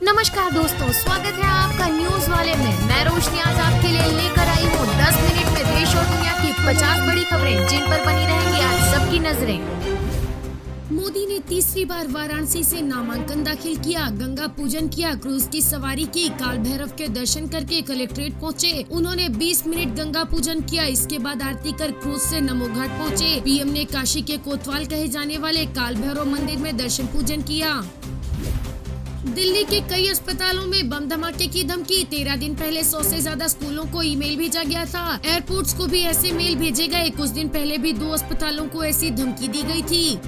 नमस्कार दोस्तों, स्वागत है आपका न्यूज वाले में। मैं रोशनी आज आपके लिए लेकर आई हूँ 10 मिनट में देश और दुनिया की 50 बड़ी खबरें जिन पर बनी रहेंगी आज सबकी नजरें। मोदी ने तीसरी बार वाराणसी से नामांकन दाखिल किया, गंगा पूजन किया, क्रूज की सवारी की, काल भैरव के दर्शन करके कलेक्ट्रेट पहुंचे। उन्होंने 20 मिनट गंगा पूजन किया, इसके बाद आरती कर क्रूज से नमो घाट पहुंचे। पीएम ने काशी के कोतवाल कहे जाने वाले काल भैरव मंदिर में दर्शन पूजन किया। दिल्ली के कई अस्पतालों में बम धमाके की धमकी। 13 दिन पहले 100 से ज्यादा स्कूलों को ईमेल भेजा गया था। एयरपोर्ट्स को भी ऐसे मेल भेजे गए। कुछ दिन पहले भी 2 अस्पतालों को ऐसी धमकी दी गई थी।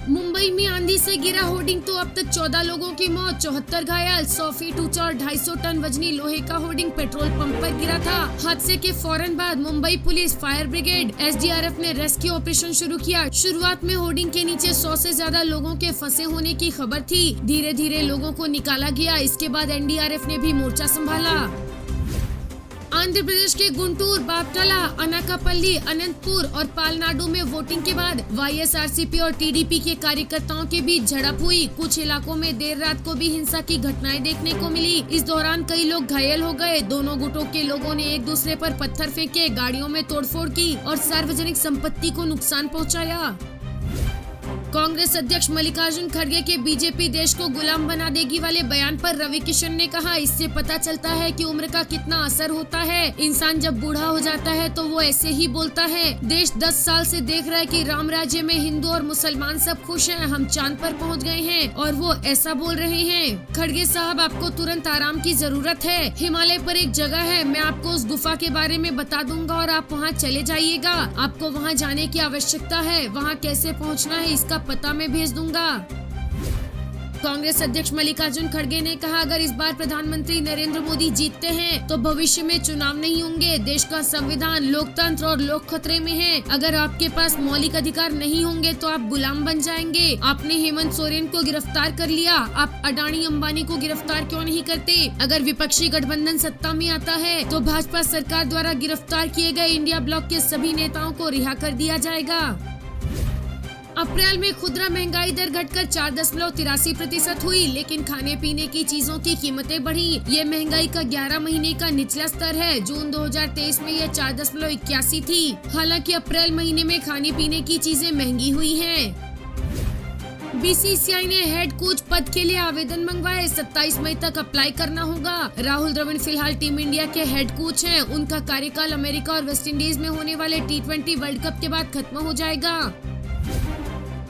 मुंबई में आंधी से गिरा होर्डिंग तो अब तक 14 लोगों की मौत, 74 घायल। 100 फीट ऊंचा और 250 टन वजनी लोहे का होर्डिंग पेट्रोल पंप पर गिरा था। हादसे के फौरन बाद Mumbai police, fire brigade, SDRF ने रेस्क्यू ऑपरेशन शुरू किया। शुरुआत में होर्डिंग के नीचे 100 से ज्यादा लोगों के फंसे होने की खबर थी। धीरे धीरे लोगों को निकाला गया। इसके बाद एनडीआरएफ ने भी मोर्चा संभाला। आंध्र प्रदेश के गुंटूर, बापटला, अनाकापल्ली, अनंतपुर और पालनाडु में वोटिंग के बाद वाईएसआरसीपी और टीडीपी के कार्यकर्ताओं के बीच झड़प हुई। कुछ इलाकों में देर रात को भी हिंसा की घटनाएं देखने को मिली। इस दौरान कई लोग घायल हो गए। दोनों गुटों के लोगों ने एक दूसरे पर पत्थर फेंके, गाड़ियों में तोड़फोड़ की और सार्वजनिक संपत्ति को नुकसान पहुंचाया। कांग्रेस अध्यक्ष मल्लिकार्जुन खड़गे के बीजेपी देश को गुलाम बना देगी वाले बयान पर रवि किशन ने कहा, इससे पता चलता है कि उम्र का कितना असर होता है। इंसान जब बूढ़ा हो जाता है तो वो ऐसे ही बोलता है। देश 10 साल से देख रहा है कि राम राज्य में हिंदू और मुसलमान सब खुश हैं, हम चांद पर पहुंच गए हैं और वो ऐसा बोल रहे हैं। खड़गे साहब, आपको तुरंत आराम की जरूरत है। हिमालय पर एक जगह है, मैं आपको उस गुफा के बारे में बता दूंगा और आप वहाँ चले जाइएगा। आपको वहाँ जाने की आवश्यकता है। वहाँ कैसे पहुँचना है इसका पता मैं भेज दूंगा। कांग्रेस अध्यक्ष मल्लिकार्जुन खड़गे ने कहा, अगर इस बार प्रधानमंत्री नरेंद्र मोदी जीतते हैं तो भविष्य में चुनाव नहीं होंगे। देश का संविधान, लोकतंत्र और लोक खतरे में है। अगर आपके पास मौलिक अधिकार नहीं होंगे तो आप गुलाम बन जाएंगे। आपने हेमंत सोरेन को गिरफ्तार कर लिया, आप अडानी अंबानी को गिरफ्तार क्यों नहीं करते? अगर विपक्षी गठबंधन सत्ता में आता है तो भाजपा सरकार द्वारा गिरफ्तार किए गए इंडिया ब्लॉक के सभी नेताओं को रिहा कर दिया जाएगा। अप्रैल में खुदरा महंगाई दर घटकर 4.83% हुई, लेकिन खाने पीने की चीजों की कीमतें बढ़ी। ये महंगाई का 11 महीने का निचला स्तर है। जून 2023 में यह 4.81 थी। हालांकि अप्रैल महीने में खाने पीने की चीजें महंगी हुई हैं। बीसीसीआई ने हेड कोच पद के लिए आवेदन मंगवाए। 27 मई तक अप्लाई करना होगा। राहुल द्रविड़ फिलहाल टीम इंडिया के हेड कोच हैं। उनका कार्यकाल अमेरिका और वेस्टइंडीज में होने वाले T20 वर्ल्ड कप के बाद खत्म हो जाएगा।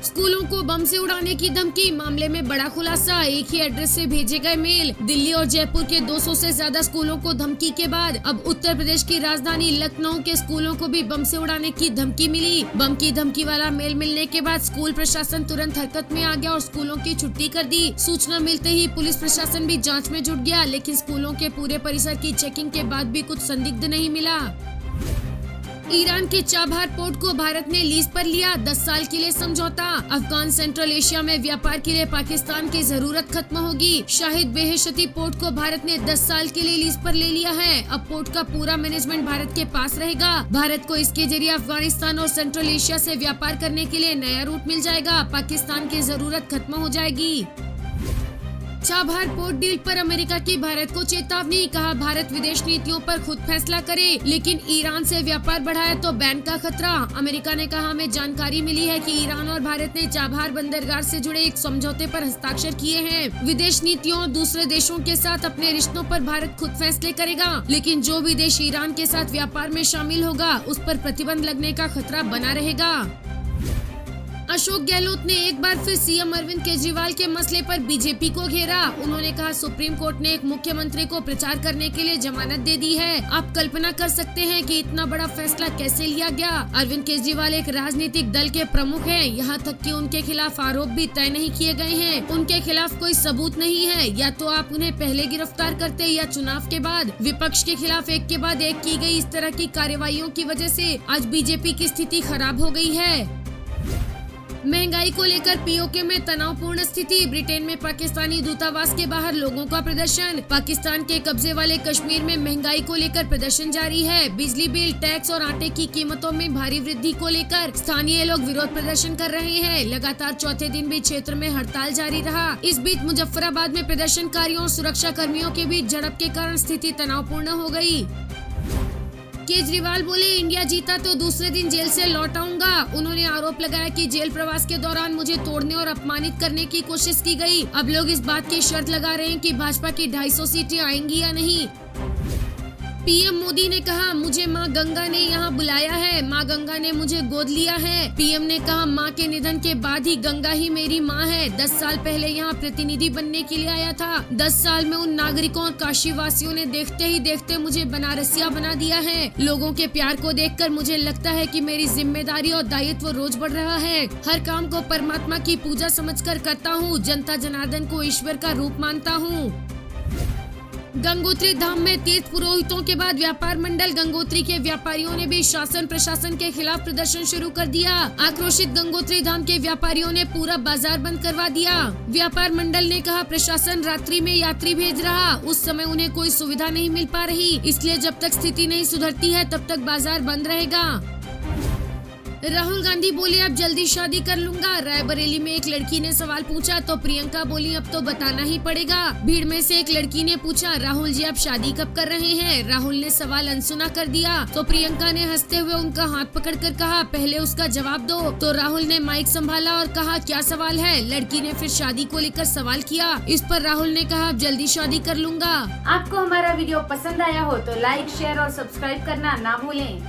स्कूलों को बम से उड़ाने की धमकी, मामले में बड़ा खुलासा। एक ही एड्रेस से भेजे गए मेल। दिल्ली और जयपुर के 200 से ज्यादा स्कूलों को धमकी के बाद अब उत्तर प्रदेश की राजधानी लखनऊ के स्कूलों को भी बम से उड़ाने की धमकी मिली। बम की धमकी वाला मेल मिलने के बाद स्कूल प्रशासन तुरंत हरकत में आ गया और स्कूलों की छुट्टी कर दी। सूचना मिलते ही पुलिस प्रशासन भी जाँच में जुट गया, लेकिन स्कूलों के पूरे परिसर की चेकिंग के बाद भी कुछ संदिग्ध नहीं मिला। ईरान के चाबहार पोर्ट को भारत ने लीज पर लिया, 10 साल के लिए समझौता। अफगान सेंट्रल एशिया में व्यापार के लिए पाकिस्तान की जरूरत खत्म होगी। शाहिद बेहेशती पोर्ट को भारत ने 10 साल के लिए लीज पर ले लिया है। अब पोर्ट का पूरा मैनेजमेंट भारत के पास रहेगा। भारत को इसके जरिए अफगानिस्तान और सेंट्रल एशिया से व्यापार करने के लिए नया रूट मिल जाएगा। पाकिस्तान की जरूरत खत्म हो जाएगी। चाबहार पोर्ट डील पर अमेरिका की भारत को चेतावनी, कहा भारत विदेश नीतियों पर खुद फैसला करे, लेकिन ईरान से व्यापार बढ़ाए तो बैन का खतरा। अमेरिका ने कहा, हमें जानकारी मिली है कि ईरान और भारत ने चाबहार बंदरगाह से जुड़े एक समझौते पर हस्ताक्षर किए हैं। विदेश नीतियों और दूसरे देशों के साथ अपने रिश्तों पर भारत खुद फैसले करेगा, लेकिन जो भी देश ईरान के साथ व्यापार में शामिल होगा उस पर प्रतिबंध लगने का खतरा बना रहेगा। अशोक गहलोत ने एक बार फिर सीएम अरविंद केजरीवाल के मसले पर बीजेपी को घेरा। उन्होंने कहा, सुप्रीम कोर्ट ने एक मुख्यमंत्री को प्रचार करने के लिए जमानत दे दी है। आप कल्पना कर सकते हैं कि इतना बड़ा फैसला कैसे लिया गया। अरविंद केजरीवाल एक राजनीतिक दल के प्रमुख हैं, यहाँ तक कि उनके खिलाफ आरोप भी तय नहीं किए गए हैं। उनके खिलाफ कोई सबूत नहीं है। या तो आप उन्हें पहले गिरफ्तार करते या चुनाव के बाद। विपक्ष के खिलाफ एक के बाद एक की गई इस तरह की कार्रवाइयों की वजह से आज बीजेपी की स्थिति खराब हो गई है। महंगाई को लेकर पीओके में तनावपूर्ण स्थिति। ब्रिटेन में पाकिस्तानी दूतावास के बाहर लोगों का प्रदर्शन। पाकिस्तान के कब्जे वाले कश्मीर में महंगाई को लेकर प्रदर्शन जारी है। बिजली बिल, टैक्स और आटे की कीमतों में भारी वृद्धि को लेकर स्थानीय लोग विरोध प्रदर्शन कर रहे हैं। लगातार चौथे दिन भी क्षेत्र में हड़ताल जारी रहा। इस बीच मुजफ्फराबाद में प्रदर्शनकारियों और सुरक्षा कर्मियों के बीच झड़प के कारण स्थिति तनावपूर्ण हो गई। केजरीवाल बोले, इंडिया जीता तो दूसरे दिन जेल से लौट आऊंगा। उन्होंने आरोप लगाया कि जेल प्रवास के दौरान मुझे तोड़ने और अपमानित करने की कोशिश की गई। अब लोग इस बात की शर्त लगा रहे हैं कि भाजपा की 250 सीटें आएंगी या नहीं। पीएम मोदी ने कहा, मुझे माँ गंगा ने यहाँ बुलाया है, माँ गंगा ने मुझे गोद लिया है। पीएम ने कहा, माँ के निधन के बाद ही गंगा ही मेरी माँ है। 10 साल पहले यहाँ प्रतिनिधि बनने के लिए आया था। 10 साल में उन नागरिकों और काशी वासियों ने देखते ही देखते मुझे बनारसिया बना दिया है। लोगों के प्यार को देखकर मुझे लगता है कि मेरी जिम्मेदारी और दायित्व रोज बढ़ रहा है। हर काम को परमात्मा की पूजा समझकर करता हूँ। जनता जनार्दन को ईश्वर का रूप मानता हूँ। गंगोत्री धाम में तीर्थ पुरोहितों के बाद व्यापार मंडल गंगोत्री के व्यापारियों ने भी शासन प्रशासन के खिलाफ प्रदर्शन शुरू कर दिया। आक्रोशित गंगोत्री धाम के व्यापारियों ने पूरा बाजार बंद करवा दिया। व्यापार मंडल ने कहा, प्रशासन रात्रि में यात्री भेज रहा, उस समय उन्हें कोई सुविधा नहीं मिल पा रही, इसलिए जब तक स्थिति नहीं सुधरती है तब तक बाजार बंद रहेगा। राहुल गांधी बोले, अब जल्दी शादी कर लूंगा। रायबरेली में एक लड़की ने सवाल पूछा तो प्रियंका बोली, अब तो बताना ही पड़ेगा। भीड़ में से एक लड़की ने पूछा, राहुल जी आप शादी कब कर रहे हैं? राहुल ने सवाल अनसुना कर दिया तो प्रियंका ने हंसते हुए उनका हाथ पकड़कर कहा, पहले उसका जवाब दो। तो राहुल ने माइक संभाला और कहा, क्या सवाल है? लड़की ने फिर शादी को लेकर सवाल किया। इस पर राहुल ने कहा, अब जल्दी शादी कर लूंगा। आपको हमारा वीडियो पसंद आया हो तो लाइक, शेयर और सब्सक्राइब करना ना भूलें।